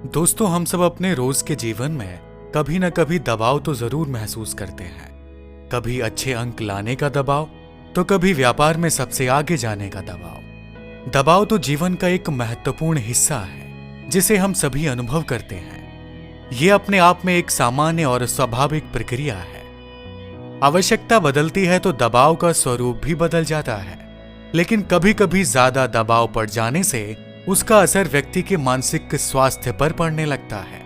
दोस्तों, हम सब अपने रोज के जीवन में कभी न कभी दबाव तो जरूर महसूस करते हैं। कभी अच्छे अंक लाने का दबाव, तो कभी व्यापार में सबसे आगे जाने का दबाव। दबाव तो जीवन का एक महत्वपूर्ण हिस्सा है जिसे हम सभी अनुभव करते हैं। ये अपने आप में एक सामान्य और स्वाभाविक प्रक्रिया है। आवश्यकता बदलती है तो दबाव का स्वरूप भी बदल जाता है, लेकिन कभी कभी ज्यादा दबाव पड़ जाने से उसका असर व्यक्ति के मानसिक स्वास्थ्य पर पड़ने लगता है।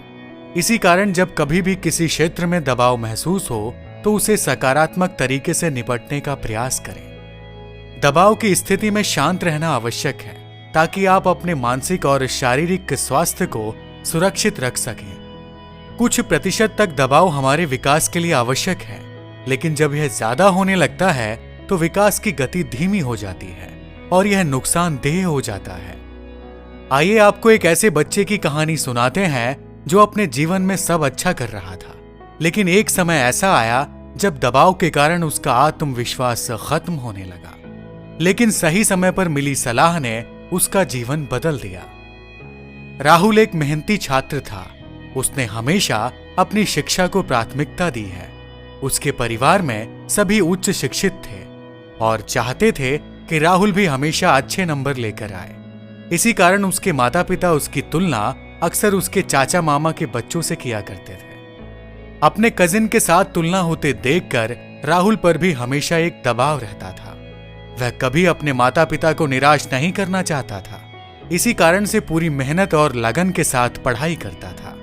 इसी कारण जब कभी भी किसी क्षेत्र में दबाव महसूस हो तो उसे सकारात्मक तरीके से निपटने का प्रयास करें। दबाव की स्थिति में शांत रहना आवश्यक है ताकि आप अपने मानसिक और शारीरिक स्वास्थ्य को सुरक्षित रख सकें। कुछ प्रतिशत तक दबाव हमारे विकास के लिए आवश्यक है, लेकिन जब यह ज्यादा होने लगता है तो विकास की गति धीमी हो जाती है और यह नुकसानदेह हो जाता है। आइए आपको एक ऐसे बच्चे की कहानी सुनाते हैं जो अपने जीवन में सब अच्छा कर रहा था, लेकिन एक समय ऐसा आया जब दबाव के कारण उसका आत्मविश्वास खत्म होने लगा। लेकिन सही समय पर मिली सलाह ने उसका जीवन बदल दिया। राहुल एक मेहनती छात्र था। उसने हमेशा अपनी शिक्षा को प्राथमिकता दी है। उसके परिवार में सभी उच्च शिक्षित थे और चाहते थे कि राहुल भी हमेशा अच्छे नंबर लेकर आए। इसी कारण उसके माता पिता उसकी तुलना अक्सर उसके चाचा मामा के बच्चों से किया करते थे। अपने कजिन के साथ तुलना होते देखकर राहुल पर भी हमेशा एक दबाव रहता था। वह कभी अपने माता पिता को निराश नहीं करना चाहता था। इसी कारण से पूरी मेहनत और लगन के साथ पढ़ाई करता था।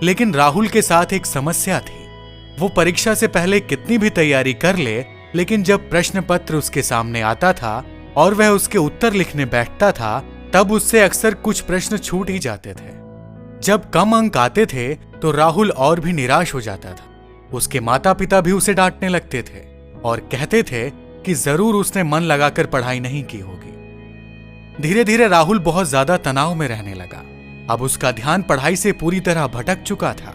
लेकिन राहुल के साथ एक समस्या थी। वो परीक्षा से पहले कितनी भी तैयारी कर ले, लेकिन जब प्रश्न पत्र उसके सामने आता था और वह उसके उत्तर लिखने बैठता था, तब उससे अक्सर कुछ प्रश्न छूट ही जाते थे। जब कम अंक आते थे तो राहुल और भी निराश हो जाता था। उसके माता पिता भी उसे डांटने लगते थे और कहते थे कि जरूर उसने मन लगाकर पढ़ाई नहीं की होगी। धीरे धीरे राहुल बहुत ज्यादा तनाव में रहने लगा। अब उसका ध्यान पढ़ाई से पूरी तरह भटक चुका था।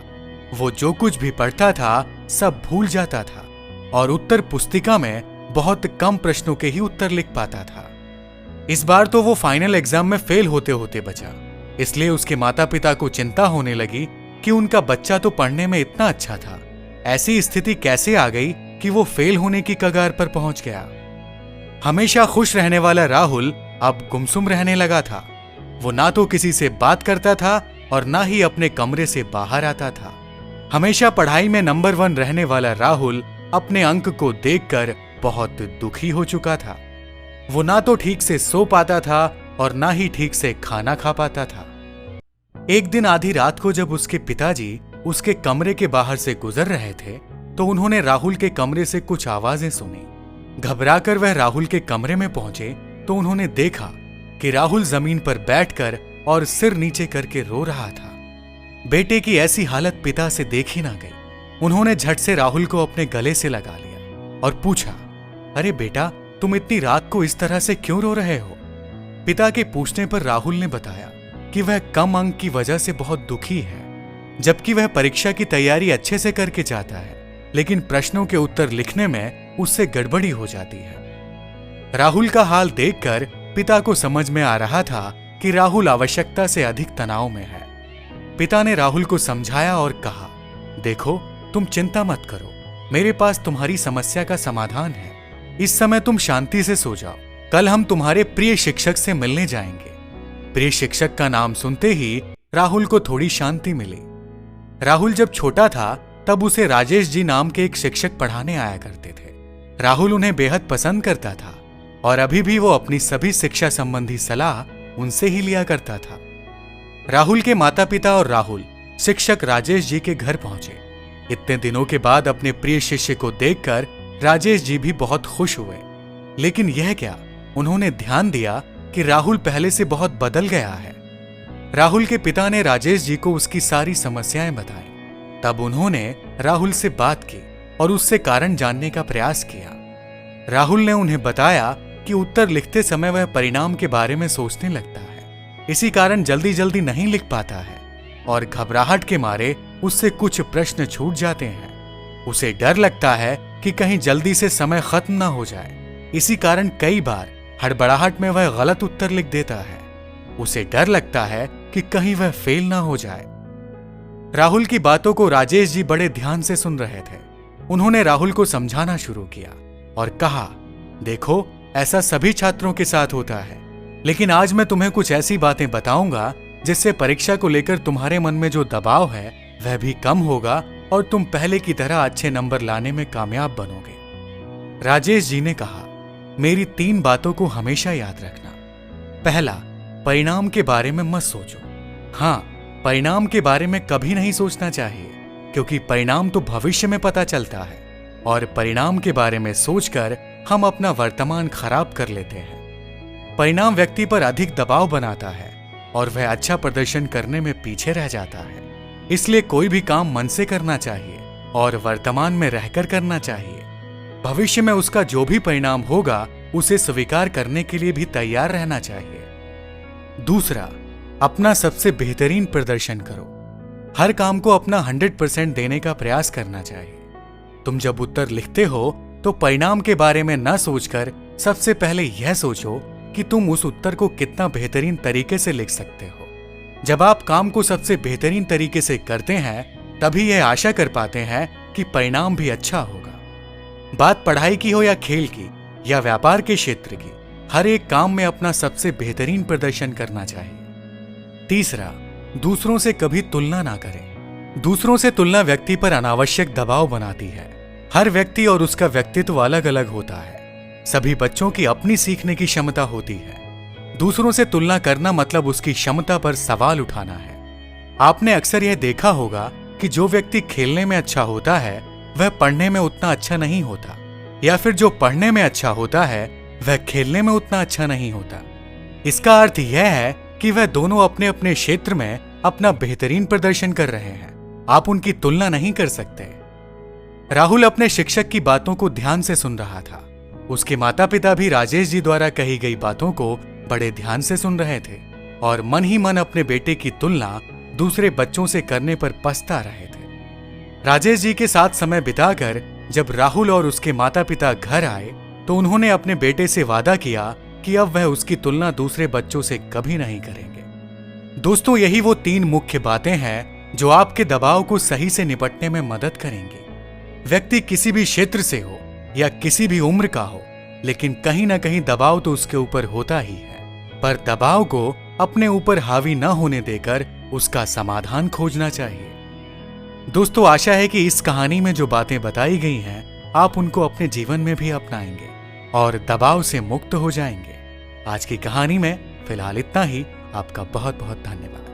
वो जो कुछ भी पढ़ता था सब भूल जाता था और उत्तर पुस्तिका में बहुत कम प्रश्नों के ही उत्तर लिख पाता था। इस बार तो वो फाइनल एग्जाम में फेल होते होते बचा। इसलिए उसके माता पिता को चिंता होने लगी कि उनका बच्चा तो पढ़ने में इतना अच्छा था, ऐसी स्थिति कैसे आ गई कि वो फेल होने की कगार पर पहुंच गया। हमेशा खुश रहने वाला राहुल अब गुमसुम रहने लगा था। वो ना तो किसी से बात करता था और ना ही अपने कमरे से बाहर आता था। हमेशा पढ़ाई में नंबर 1 रहने वाला राहुल अपने अंक को देखकर बहुत दुखी हो चुका था। वो ना तो ठीक से सो पाता था और ना ही ठीक से खाना खा पाता था। एक दिन आधी रात को जब उसके पिताजी उसके कमरे के बाहर से गुजर रहे थे तो उन्होंने राहुल के कमरे से कुछ आवाजें सुनी। घबराकर वह राहुल के कमरे में पहुंचे तो उन्होंने देखा कि राहुल जमीन पर बैठकर और सिर नीचे करके रो रहा था। बेटे की ऐसी हालत पिता से देखी ना गई। उन्होंने झट से राहुल को अपने गले से लगा लिया और पूछा, अरे बेटा, तुम इतनी रात को इस तरह से क्यों रो रहे हो? पिता के पूछने पर राहुल ने बताया कि वह कम अंक की वजह से बहुत दुखी है, जबकि वह परीक्षा की तैयारी अच्छे से करके जाता है, लेकिन प्रश्नों के उत्तर लिखने में उससे गड़बड़ी हो जाती है। राहुल का हाल देखकर पिता को समझ में आ रहा था कि राहुल आवश्यकता से अधिक तनाव में है। पिता ने राहुल को समझाया और कहा, देखो, तुम चिंता मत करो, मेरे पास तुम्हारी समस्या का समाधान है। इस समय तुम शांति से सो जाओ। कल हम तुम्हारे प्रिय शिक्षक से मिलने जाएंगे। प्रिय शिक्षक का नाम सुनते ही राहुल को थोड़ी शांति मिली। राहुल जब छोटा था तब उसे राजेश जी नाम के एक शिक्षक पढ़ाने आया करते थे। राहुल उन्हें बेहद पसंद करता था और अभी भी वो अपनी सभी शिक्षा संबंधी सलाह उनसे ही लिया करता था। राहुल के माता पिता और राहुल शिक्षक राजेश जी के घर पहुंचे। इतने दिनों के बाद अपने प्रिय शिष्य को देखकर राजेश जी भी बहुत खुश हुए। लेकिन यह क्या, उन्होंने ध्यान दिया कि राहुल पहले से बहुत बदल गया है। राहुल के पिता ने राजेश जी को उसकी सारी समस्याएं बताई। तब उन्होंने राहुल से बात की और उससे कारण जानने का प्रयास किया। राहुल ने उन्हें बताया कि उत्तर लिखते समय वह परिणाम के बारे में सोचने लगता है। इसी कारण जल्दी जल्दी नहीं लिख पाता है और घबराहट के मारे उससे कुछ प्रश्न छूट जाते हैं। उसे डर लगता है कि कहीं जल्दी से समय खत्म ना हो जाए। इसी कारण कई बार हड़बड़ाहट में वह गलत उत्तर लिख देता है। उसे डर लगता है कि कहीं वह फेल ना हो जाए। राहुल की बातों को राजेश जी बड़े ध्यान से सुन रहे थे। उन्होंने राहुल को समझाना शुरू किया और कहा, देखो, ऐसा सभी छात्रों के साथ होता है, लेकिन आज मैं तुम्हें कुछ ऐसी बातें बताऊंगा जिससे परीक्षा को लेकर तुम्हारे मन में जो दबाव है वह भी कम होगा और तुम पहले की तरह अच्छे नंबर लाने में कामयाब बनोगे। राजेश जी ने कहा, मेरी 3 बातों को हमेशा याद रखना। पहला, परिणाम के बारे में मत सोचो। हाँ, परिणाम के बारे में कभी नहीं सोचना चाहिए, क्योंकि परिणाम तो भविष्य में पता चलता है और परिणाम के बारे में सोचकर हम अपना वर्तमान खराब कर लेते हैं। परिणाम व्यक्ति पर अधिक दबाव बनाता है और वह अच्छा प्रदर्शन करने में पीछे रह जाता है। इसलिए कोई भी काम मन से करना चाहिए और वर्तमान में रहकर करना चाहिए। भविष्य में उसका जो भी परिणाम होगा उसे स्वीकार करने के लिए भी तैयार रहना चाहिए। दूसरा, अपना सबसे बेहतरीन प्रदर्शन करो। हर काम को अपना 100% देने का प्रयास करना चाहिए। तुम जब उत्तर लिखते हो तो परिणाम के बारे में न सोचकर सबसे पहले यह सोचो कि तुम उस उत्तर को कितना बेहतरीन तरीके से लिख सकते हो। जब आप काम को सबसे बेहतरीन तरीके से करते हैं तभी यह आशा कर पाते हैं कि परिणाम भी अच्छा होगा। बात पढ़ाई की हो या खेल की या व्यापार के क्षेत्र की, हर एक काम में अपना सबसे बेहतरीन प्रदर्शन करना चाहिए। तीसरा, दूसरों से कभी तुलना ना करें। दूसरों से तुलना व्यक्ति पर अनावश्यक दबाव बनाती है। हर व्यक्ति और उसका व्यक्तित्व अलग अलग होता है। सभी बच्चों की अपनी सीखने की क्षमता होती है। दूसरों से तुलना करना मतलब उसकी क्षमता पर सवाल उठाना है। आपने अक्सर यह देखा होगा कि जो व्यक्ति खेलने में अच्छा होता है वह पढ़ने में उतना अच्छा नहीं होता, या फिर जो पढ़ने में अच्छा होता है वह खेलने में उतना अच्छा नहीं होता। इसका अर्थ यह है कि वह दोनों अपने अपने क्षेत्र में अपना बेहतरीन प्रदर्शन कर रहे हैं। आप उनकी तुलना नहीं कर सकते। राहुल अपने शिक्षक की बातों को ध्यान से सुन रहा था। उसके माता पिता भी राजेश जी द्वारा कही गई बातों को बड़े ध्यान से सुन रहे थे और मन ही मन अपने बेटे की तुलना दूसरे बच्चों से करने पर पछता रहे थे। राजेश जी के साथ समय बिताकर जब राहुल और उसके माता पिता घर आए तो उन्होंने अपने बेटे से वादा किया कि अब वह उसकी तुलना दूसरे बच्चों से कभी नहीं करेंगे। दोस्तों, यही वो 3 मुख्य बातें हैं जो आपके दबाव को सही से निपटने में मदद करेंगी। व्यक्ति किसी भी क्षेत्र से हो या किसी भी उम्र का हो, लेकिन कहीं ना कहीं दबाव तो उसके ऊपर होता ही है। पर दबाव को अपने ऊपर हावी न होने देकर उसका समाधान खोजना चाहिए। दोस्तों, आशा है कि इस कहानी में जो बातें बताई गई हैं आप उनको अपने जीवन में भी अपनाएंगे और दबाव से मुक्त हो जाएंगे। आज की कहानी में फिलहाल इतना ही। आपका बहुत बहुत धन्यवाद।